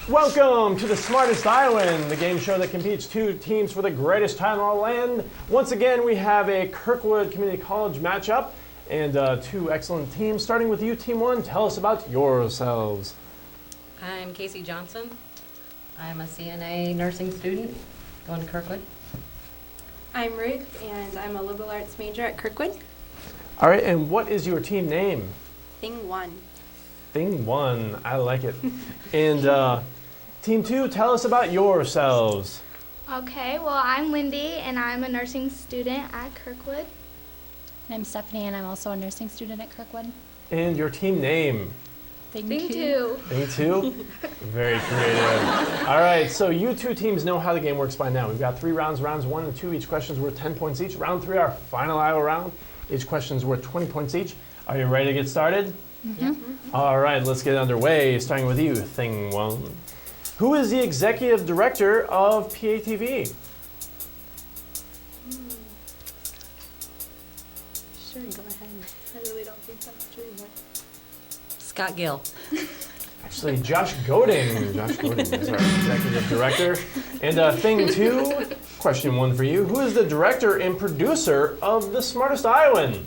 Welcome to the Smartest Iowan, the game show that competes two teams for the greatest time in our land. Once again, we have a Kirkwood Community College matchup and two excellent teams. Starting with you, Team 1, tell us about yourselves. I'm Casey Johnson. I'm a CNA nursing student going to Kirkwood. I'm Ruth, and I'm a liberal arts major at Kirkwood. All right, and what is your team name? Thing 1. Thing 1, I like it. And Team 2, tell us about yourselves. Okay, well, I'm Lyndi, and I'm a nursing student at Kirkwood. I'm Stefanie, and I'm also a nursing student at Kirkwood. And your team name? Thing 2. Thing 2? Very creative. All right, so you two teams know how the game works by now. We've got 3 rounds, rounds 1 and 2. Each question's worth 10 points each. Round 3, our final Iowa round. Each question's worth 20 points each. Are you ready to get started? Mm-hmm. All right, let's get underway, starting with you, Thing 1. Who is the executive director of PATV? Sure, go ahead. I really don't think that's true. Scott Gill. Actually, Josh Goding. Josh Goding is our executive director. And Thing 2, question 1 for you. Who is the director and producer of The Smartest Iowan?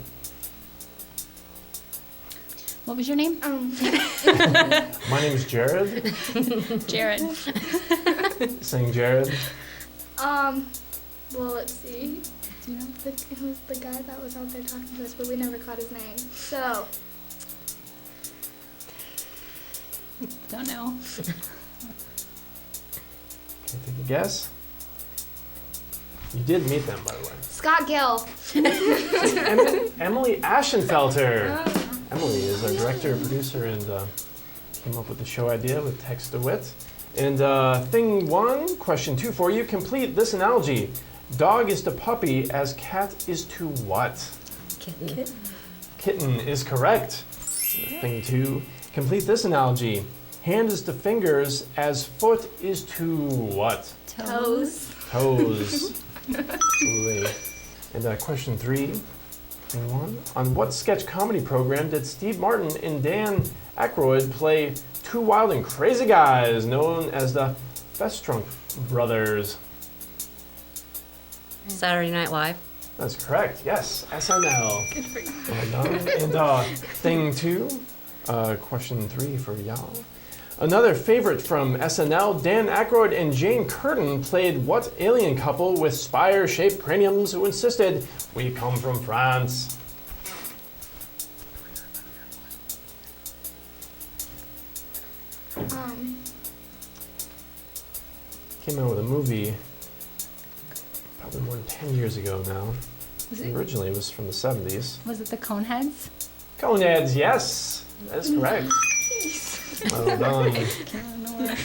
What was your name? My name is Jared. Jared. Saying Jared. Well, let's see. Do you know? It was the guy that was out there talking to us, but we never caught his name. So, Don't know. Can you take a guess? You did meet them, by the way. Scott Gill. Emily Ashenfelter. Emily is our director, producer, and came up with the show idea with Text to Wit. And Thing 1, question 2 for you. Complete this analogy. Dog is to puppy as cat is to what? Kitten. Kitten is correct. Thing 2, complete this analogy. Hand is to fingers as foot is to what? Toes. Toes. Absolutely. And question 3, Thing 1. On what sketch comedy program did Steve Martin and Dan Aykroyd play two wild and crazy guys known as the Festrunk Brothers? Saturday Night Live. That's correct. Yes, SNL. Good for you. Well done. And Thing 2, question 3 for y'all. Another favorite from SNL, Dan Aykroyd and Jane Curtin played what alien couple with spire-shaped craniums who insisted, "We come from France"? Came out with a movie probably more than 10 years ago now. Originally it was from the 70s. Was it the Coneheads? Coneheads, yes, that is correct. Well done. Can't remember.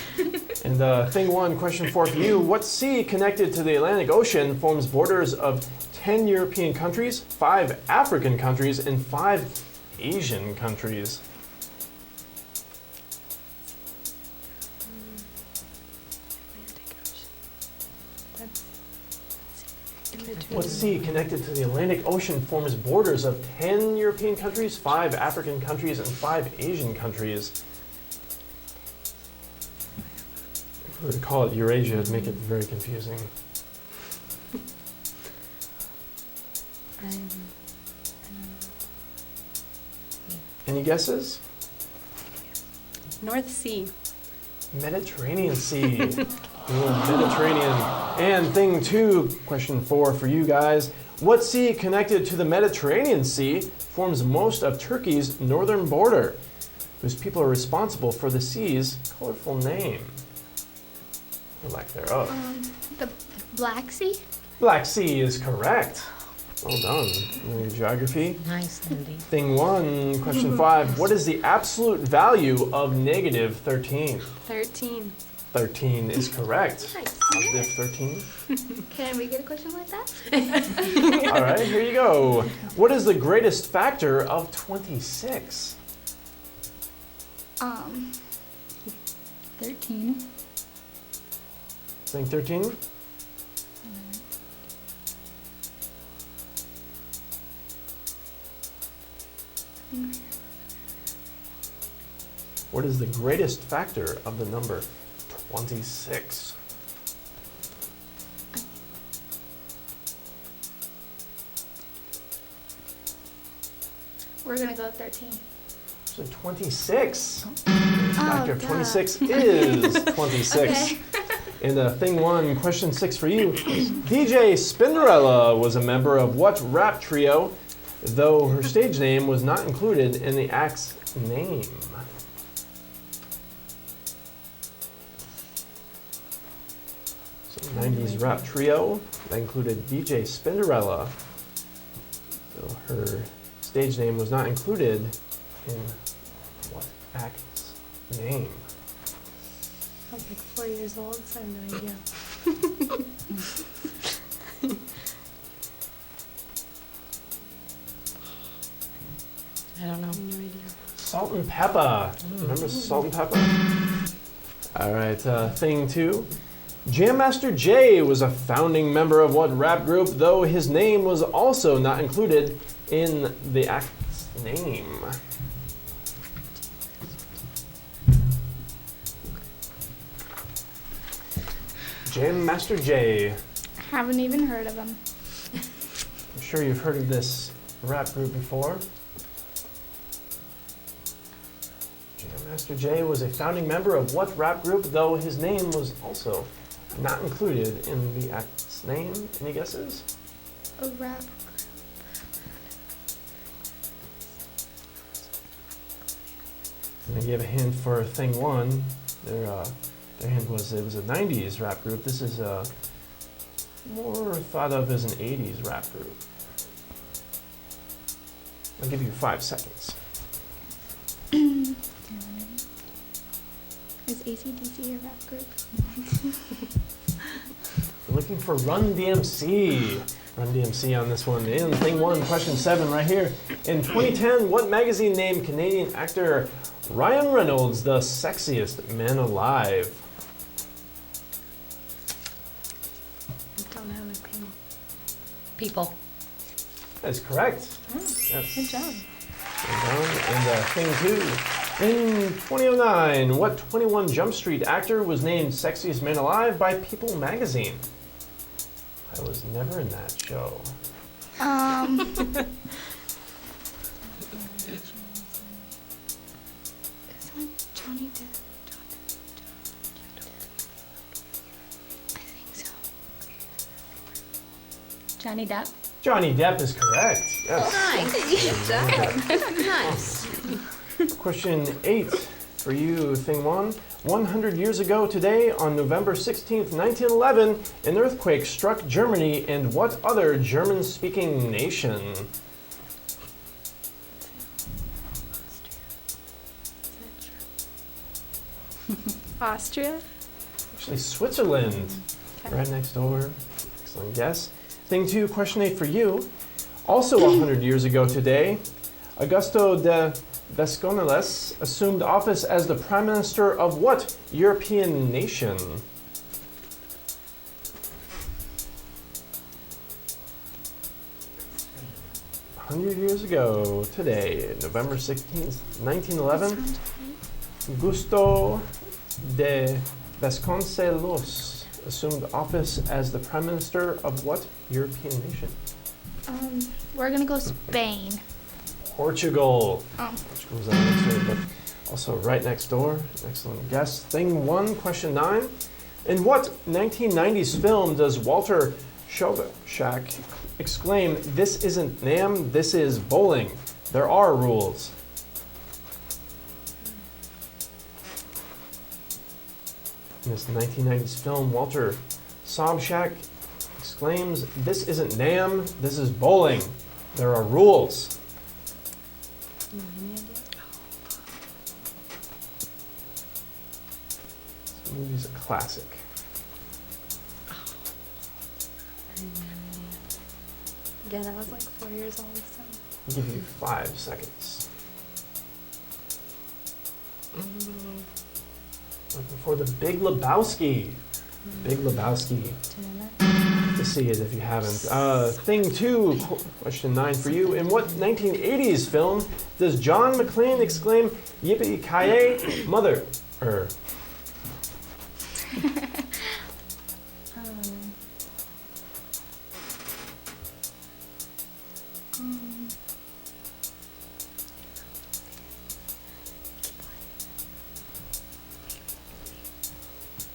And Thing 1, question 4 for you. What sea connected to the Atlantic Ocean forms borders of 10 European countries, 5 African countries, and 5 Asian countries? What sea connected to the Atlantic Ocean forms borders of 10 European countries, 5 African countries, and 5 Asian countries? If we were to call it Eurasia, it'd make it very confusing. Any guesses? North Sea. Mediterranean Sea. Mediterranean. And Thing 2, question 4 for you guys. What sea connected to the Mediterranean Sea forms most of Turkey's northern border, whose people are responsible for the sea's colorful name? Or lack thereof. The Black Sea? Black Sea is correct. Well done. Geography. Nice, Lyndi. Thing 1, question 5. What is the absolute value of negative 13? 13. 13 is correct. Nice. Positive 13. Can we get a question like that? All right, here you go. What is the greatest factor of 26? 13. Saying 13? What is the greatest factor of the number 26. We're gonna go with 13. So 26. Oh, Factor of 26 is 26. Okay. And thing one, question 6 for you. DJ Spinderella was a member of what rap trio, though her stage name was not included in the act's name? So 90s rap trio that included DJ Spinderella, though her stage name was not included in what act's name? I was like 4 years old, so I have no idea. I don't know. No idea. Salt and Pepper. Remember Salt and Pepper? All right, thing two. Jam Master Jay was a founding member of what rap group, though his name was also not included in the act's name? Jam Master Jay. Haven't even heard of him. I'm sure you've heard of this rap group before. Jam Master Jay was a founding member of what rap group, though his name was also not included in the act's name? Any guesses? A rap. I'm gonna give a hint for thing one. Their hint was it was a 90s rap group. This is more thought of as an 80s rap group. I'll give you 5 seconds. Is AC/DC a rap group? We're looking for Run DMC. Run DMC on this one. And thing one, question 7 right here. In 2010, what magazine named Canadian actor Ryan Reynolds the sexiest man alive? I don't have a clue. People. That is correct. Yes. Good job. Well done. And thing two. In 2009, what 21 Jump Street actor was named Sexiest Man Alive by People magazine? I was never in that show. Is that Johnny Depp? I think so. Johnny Depp. Johnny Depp is correct. Yes. Nice. Nice. Question 8 for you, thing one. 100 years ago today, on November 16th, 1911, an earthquake struck Germany and what other German-speaking nation? Austria? Actually, Switzerland. Okay. Right next door. Excellent guess. Thing two, question 8 for you. Also 100 years ago today, Augusto de Vasconcelos assumed office as the Prime Minister of what European nation? $100 ago today, November 16th, 1911, Augusto de Vasconcelos assumed office as the Prime Minister of what European nation? We're gonna go Spain. Portugal. Oh. Portugal's on next door, but also right next door. Excellent guess. Thing one, question 9. In what 1990s film does Walter Sobchak exclaim, "This isn't NAM, this is bowling. There are rules"? In this 1990s film, Walter Sobchak exclaims, "This isn't NAM, this is bowling. There are rules." Any idea? This movie's a classic. Again, I was like 4 years old, so. I'll give you 5 seconds. Looking for the Big Lebowski. Big Lebowski. To see it if you haven't. Thing two, question 9 for you. In what 1980s film does John McClane exclaim, "Yippee-ki-yay, mother"?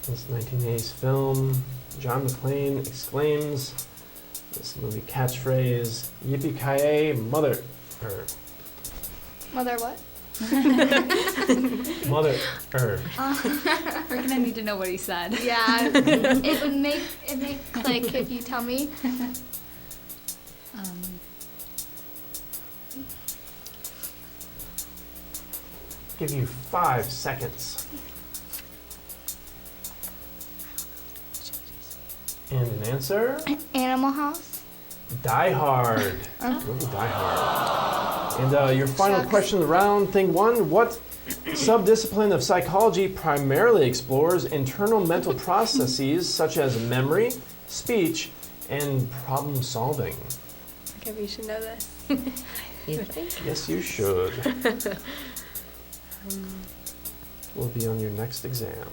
This 1980s film, John McClane exclaims this movie catchphrase, yippee-ki-yay, mother. Mother what? Mother. We're gonna need to know what he said. Yeah, it would make click if you tell me. Give you 5 seconds. And an answer? Animal House. Die Hard. Movie Die Hard. And your final Shucks. question of the round, thing 1. What subdiscipline of psychology primarily explores internal mental processes such as memory, speech, and problem solving? Okay, we should know this. You think? Yes, you should. Will be on your next exam.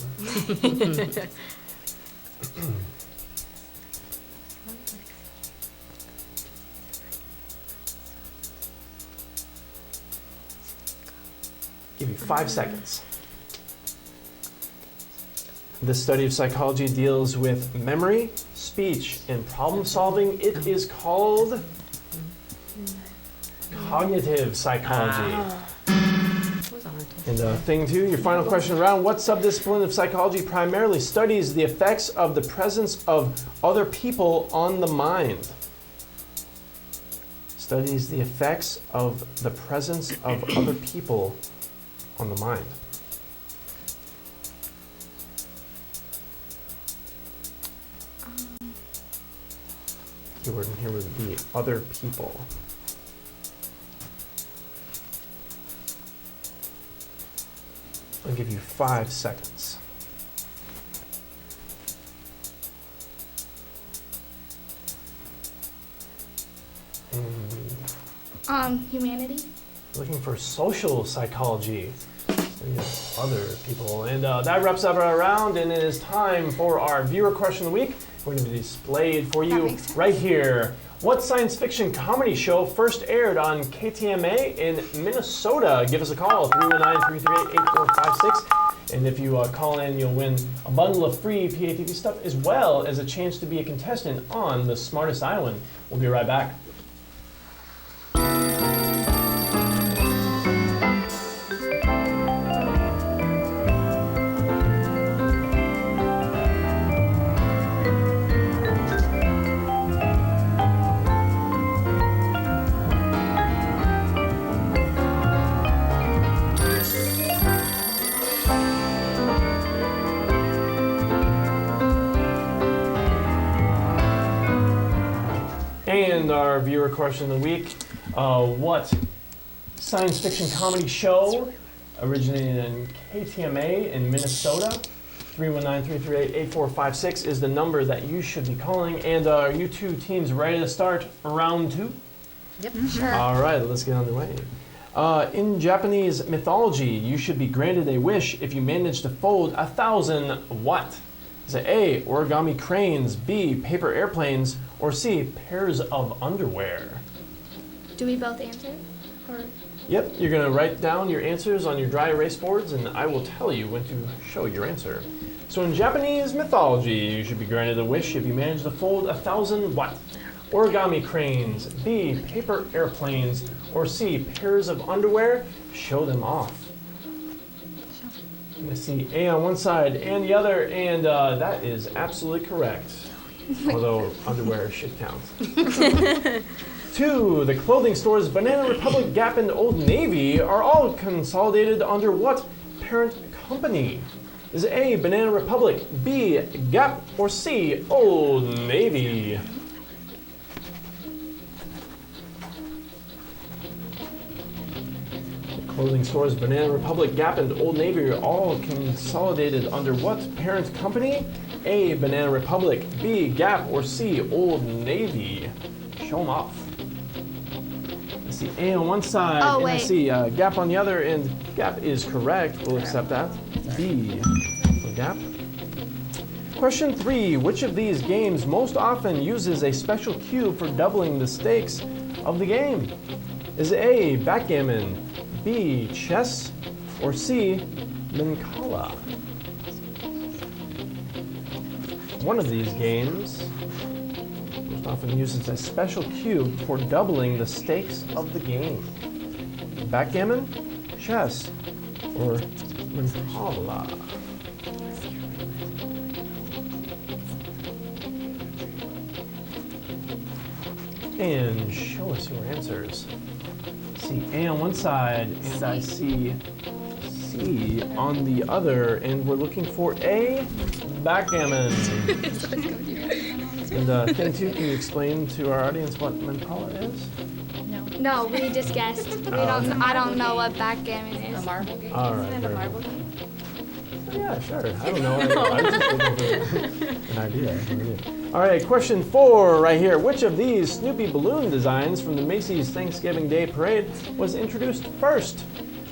Give you 5 seconds. This study of psychology deals with memory, speech, and problem solving. It is called cognitive psychology. And thing 2, your final question round. What subdiscipline of psychology primarily studies the effects of the presence of other people on the mind? Studies the effects of the presence of other people on the mind. Keyword in here would be other people. I'll give you 5 seconds. Humanity. Looking for social psychology. Study of other people. And that wraps up our round, and it is time for our viewer question of the week. Going to be displayed for you makes sense. right here. What science fiction comedy show first aired on KTMA in Minnesota? Give us a call, 319-338-8456. And if you call in, you'll win a bundle of free PATV stuff as well as a chance to be a contestant on the Smartest Iowan. We'll be right back. And our viewer question of the week, what science fiction comedy show originated in KTMA in Minnesota? 319-338-8456 is the number that you should be calling. And are you two teams ready to start round 2? Yep. Sure. All right, let's get on the way. In Japanese mythology, you should be granted a wish if you manage to fold 1,000 what? Is it A, origami cranes, B, paper airplanes, or C, pairs of underwear? Do we both answer? Or Yep, you're going to write down your answers on your dry erase boards, and I will tell you when to show your answer. So in Japanese mythology, you should be granted a wish if you manage to fold 1,000 what? Origami cranes, B, paper airplanes, or C, pairs of underwear? Show them off. Let's see, A on one side and the other, and that is absolutely correct. Although underwear should count. 2, the clothing stores Banana Republic, Gap, and Old Navy are all consolidated under what parent company? Is it A, Banana Republic, B, Gap, or C, Old Navy? Clothing stores Banana Republic, Gap, and Old Navy are all consolidated under what parent company? A, Banana Republic, B, Gap, or C, Old Navy? Show them off. Let's see, A on one side, Oh, and I wait. see Gap on the other, and Gap is correct. We'll accept that. B for Gap. Question 3. Which of these games most often uses a special cue for doubling the stakes of the game? Is it A, backgammon, B, chess, or C, Mancala? One of these games most often uses a special cue for doubling the stakes of the game. Backgammon, chess, or Mancala? And show us your answers. See A on one side, and I see C on the other, and we're looking for A, backgammon. And thing two, can you explain to our audience what Mancala is? No, we just guessed. I don't know what backgammon A is. marble game? All right. Kind of very marble well. game. Yeah, sure. I don't know. I was just looking for an idea. All right, question 4 right here. Which of these Snoopy balloon designs from the Macy's Thanksgiving Day Parade was introduced first?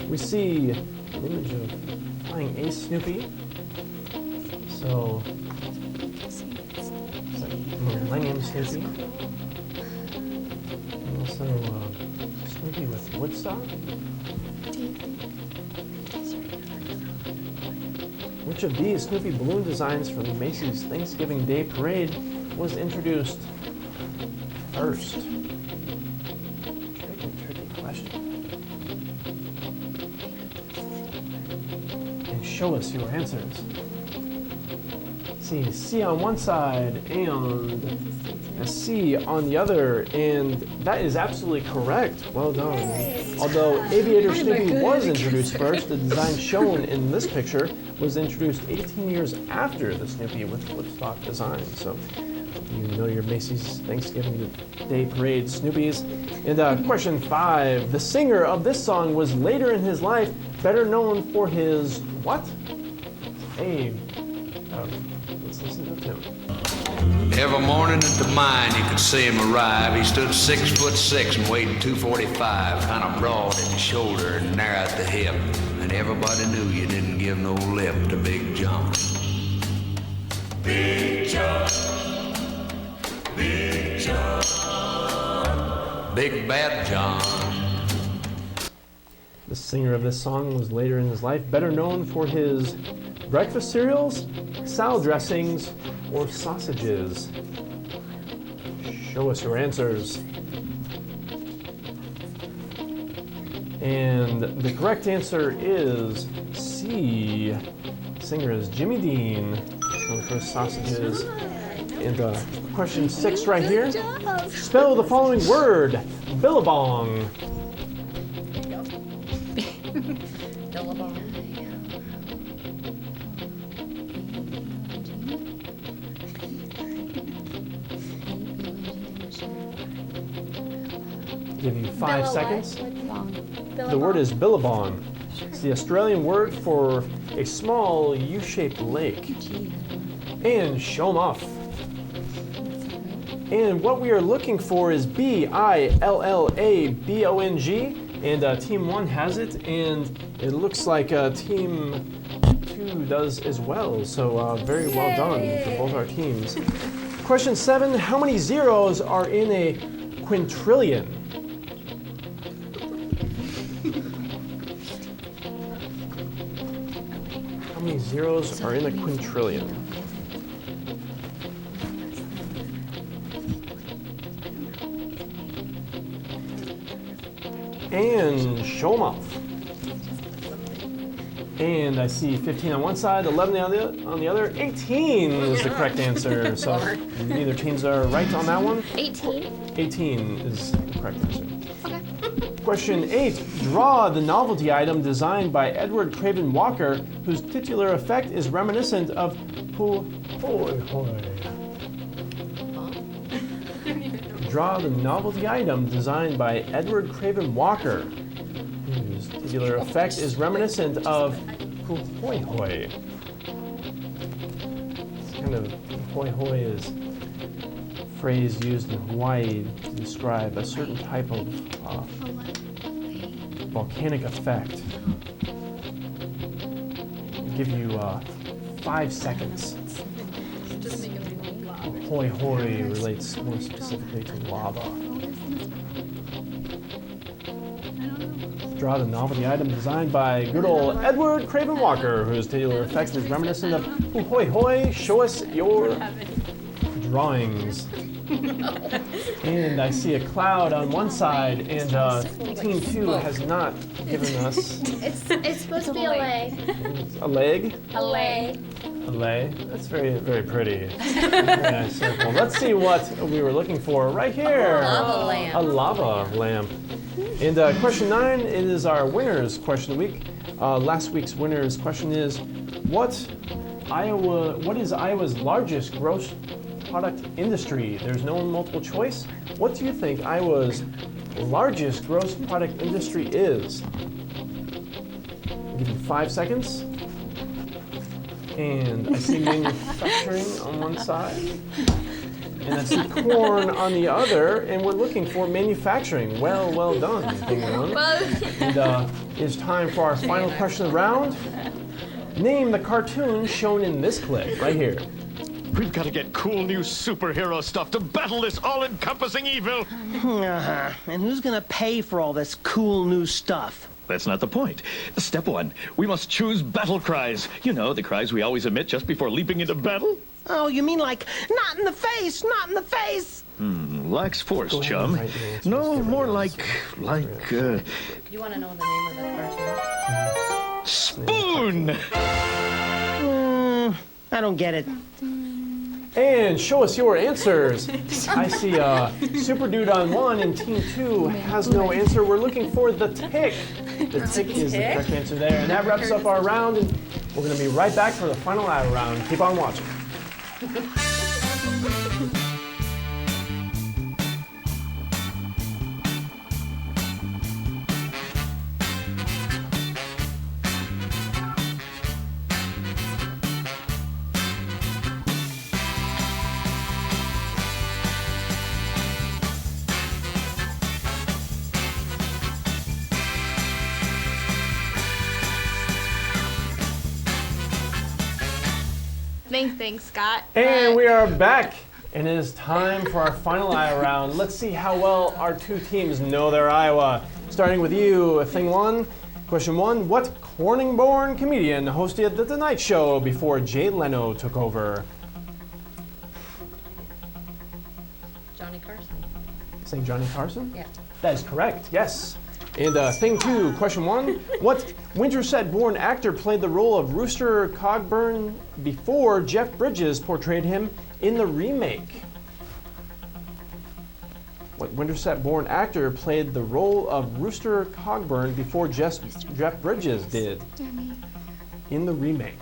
We see an image of flying ace Snoopy. So, it's like Millennium Snoopy. And also Snoopy with Woodstock. Which of these Snoopy balloon designs from the Macy's Thanksgiving Day Parade was introduced first? Tricky question. And show us your answers. See C on one side and a C on the other, and that is absolutely correct. Well done. Although Aviator Snoopy was introduced first, the design shown in this picture was introduced 18 years after the Snoopy with Woodstock design. So you know your Macy's Thanksgiving Day Parade Snoopies. And question 5. The singer of this song was later in his life better known for his what? A. Let's listen to him. Every morning at the mine you could see him arrive. He stood 6'6" and weighed 245, kind of broad at the shoulder and narrow at the hip. And everybody knew you didn't give no lip to Big John. Big John, Big John, Big Bad John. The singer of this song was later in his life better known for his breakfast cereals, salad dressings, or sausages. Show us your answers. And the correct answer is C. Singer is Jimmy Dean, known for his sausages. And question 6 right here. Spell the following word: Billabong. Billabong. Give you 5 seconds. Billabong. The word is billabong. It's the Australian word for a small U-shaped lake. And show 'em off. And what we are looking for is B-I-L-L-A-B-O-N-G. And Team 1 has it, and it looks like Team 2 does as well. So very well done for both our teams. Question 7, how many zeros are in a quintillion? How many zeros are in a quintillion? And show 'em off. And I see 15 on one side, 11 on the other. 18 is the correct answer. So neither teams are right on that one. 18. 18 is the correct answer. Okay. Question 8. Draw the novelty item designed by Edward Craven Walker, whose titular effect is reminiscent of pahoehoe. Draw the novelty item designed by Edward Craven Walker, whose titular effect is reminiscent of pahoehoe. It's kind of pahoehoe is a phrase used in Hawaii to describe a certain type of volcanic effect. I'll give you 5 seconds. pahoehoe relates more specifically to lava. Draw the novelty item designed by good old Edward Craven Walker, whose titular effect is reminiscent of pahoehoe. Show us your drawings. And I see a cloud on one side, and Team 2 has not given us It's supposed to be a leg. a leg. A leg. A lay. That's very, very pretty. Very nice circle. Let's see what we were looking for right here. Lava lamp. A lava lamp. And question 9 is our winners question of the week. Last week's winners question is, what is Iowa's largest gross product industry? There's no multiple choice. What do you think Iowa's largest gross product industry is? I'll give you 5 seconds. And I see manufacturing on one side, and I see corn on the other, and we're looking for manufacturing. Well done, Thing One. And it's time for our final question of the round. Name the cartoon shown in this clip, right here. We've got to get cool new superhero stuff to battle this all-encompassing evil. And who's gonna pay for all this cool new stuff? That's not the point. Step 1, we must choose battle cries. You know, the cries we always emit just before leaping into battle. Oh, you mean like, not in the face, not in the face? Lacks force, Go ahead chum. and write your answers. No, Get more ready. You want to know the name of the cartoon? Spoon! I don't get it. And show us your answers. I see Super Dude on 1 and Team 2 has no answer. We're looking for the tick. The tick is the correct answer there. And that wraps up our round. And we're going to be right back for the final round. Keep on watching. Thanks, Scott. And we are back, and it is time for our final Iowa round. Let's see how well our two teams know their Iowa. Starting with you, Thing One. Question 1, what Corning-born comedian hosted The Tonight Show before Jay Leno took over? Johnny Carson. Saying Johnny Carson? Yeah. That is correct, yes. And Thing 2, question 1, what Winterset-born actor played the role of Rooster Cogburn before Jeff Bridges portrayed him in the remake? What Winterset-born actor played the role of Rooster Cogburn before Jeff Bridges did in the remake?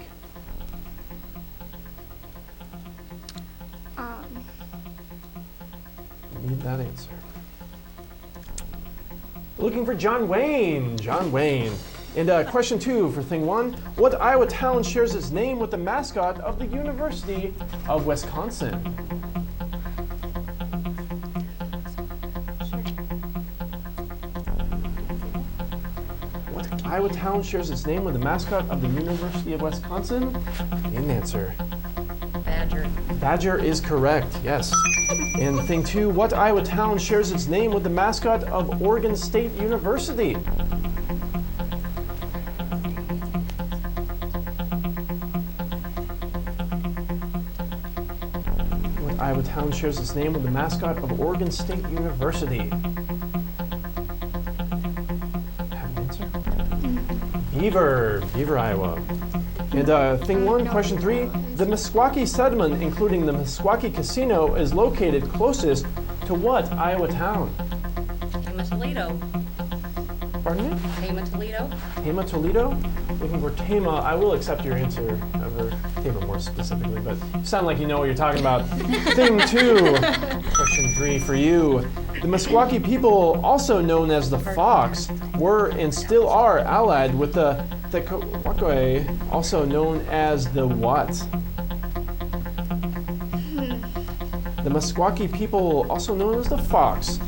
Need that answer. Looking for John Wayne. John Wayne. And question 2 for Thing 1. What Iowa town shares its name with the mascot of the University of Wisconsin? What Iowa town shares its name with the mascot of the University of Wisconsin? In answer. Badger. Badger is correct, yes. And Thing 2, what Iowa town shares its name with the mascot of Oregon State University? What Iowa town shares its name with the mascot of Oregon State University? Have an answer? Beaver. Beaver, Iowa. And Thing 1, question 3, the Meskwaki settlement, including the Meskwaki Casino, is located closest to what Iowa town? Tama Toledo. Pardon me? Tama Toledo. Tama, Toledo? Looking for Tama. I will accept your answer, or Tama more specifically, but you sound like you know what you're talking about. Thing 2, question 3 for you. The Meskwaki people, also known as the Fox, were and still are allied with the Pahoehoe, also known as the what? The Meskwaki people, also known as the Fox,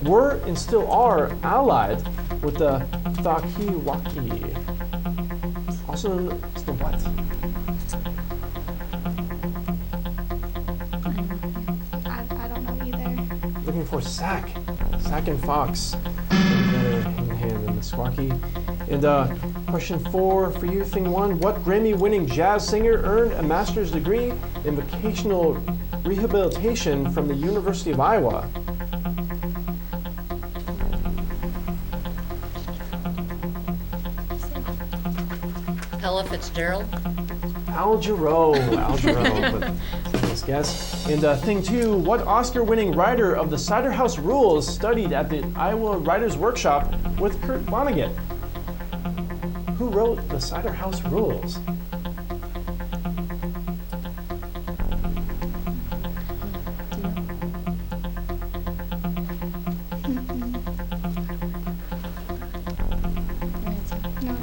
were and still are allied with the Pahoehoe, also known as the what? for Sack. Sack and Fox. Together hand in hand in the squawky. And question 4 for you, thing 1. What Grammy-winning jazz singer earned a master's degree in vocational rehabilitation from the University of Iowa? Ella Fitzgerald. Al Jarreau, but nice guess. And thing 2, what Oscar-winning writer of the Cider House Rules studied at the Iowa Writers' Workshop with Kurt Vonnegut? Who wrote the Cider House Rules?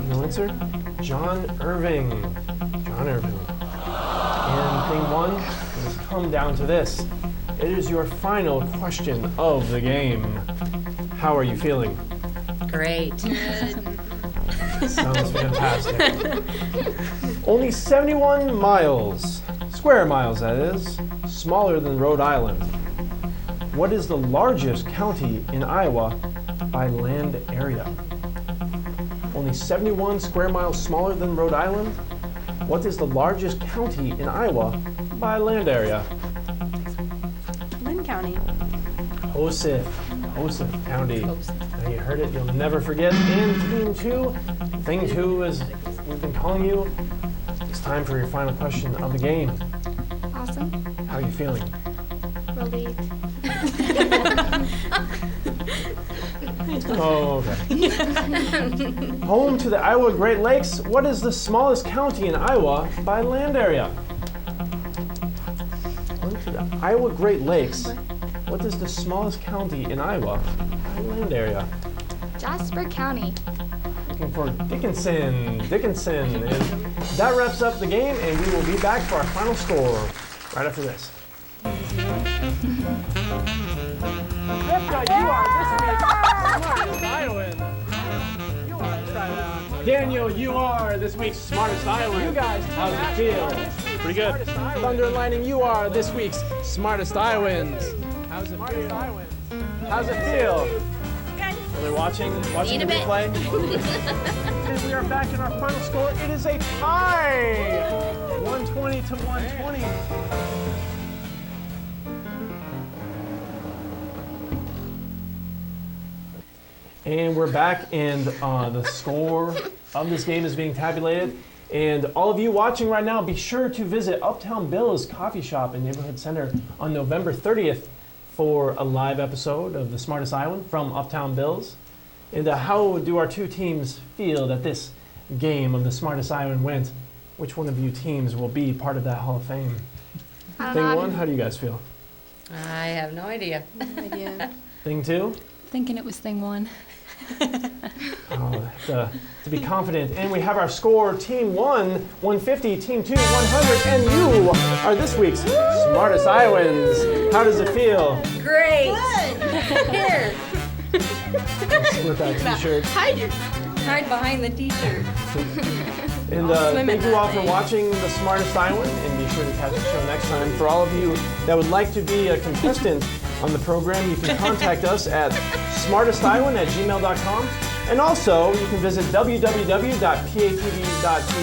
No answer? John Irving. John Irving. And thing 1 has come down to this. It is your final question of the game. How are you feeling? Great. Sounds fantastic. Only 71 miles, square miles that is, smaller than Rhode Island. What is the largest county in Iowa by land area? Only 71 square miles smaller than Rhode Island. What is the largest county in Iowa by land area? Lynn County. Osith County. Now you heard it, you'll never forget. And thing 2, as we've been calling you, it's time for your final question of the game. Awesome. How are you feeling? Relieved. Oh, okay. Home to the Iowa Great Lakes, what is the smallest county in Iowa by land area? Home to the Iowa Great Lakes, what is the smallest county in Iowa by land area? Jasper County. Looking for Dickinson. And that wraps up the game, and we will be back for our final score right after this. You are this week's Smartest Iowan. Daniel, you are this week's Smartest Iowan. You guys, how's it feel? Pretty good. Thunder and Lightning, you are this week's Smartest Iowans. How's it feel? How's it feel? Are they watching the replay? And we are back in our final score. It is a tie! 120 to 120. And we're back, and the score of this game is being tabulated. And all of you watching right now, be sure to visit Uptown Bill's Coffee Shop and Neighborhood Center on November 30th for a live episode of the Smartest Iowan from Uptown Bill's. And how do our two teams feel that this game of the Smartest Iowan went? Which one of you teams will be part of that Hall of Fame? Thing 1, how do you guys feel? I have no idea. Thing 2? Thinking it was thing 1. To be confident. And we have our score, Team 1, 150, Team 2, 100, and you are this week's Smartest Iowans. How does it feel? Great. Here. Split that t-shirt. Hide behind the t-shirt. And thank you all for watching The Smartest Iowan, and be sure to catch the show next time. For all of you that would like to be a contestant on the program, you can contact us at smartestiowan@gmail.com. And also, you can visit www.patv.tv,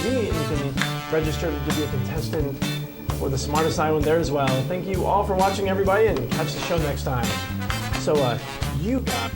and you can register to be a contestant for The Smartest Iowan there as well. Thank you all for watching, everybody, and catch the show next time. So, you got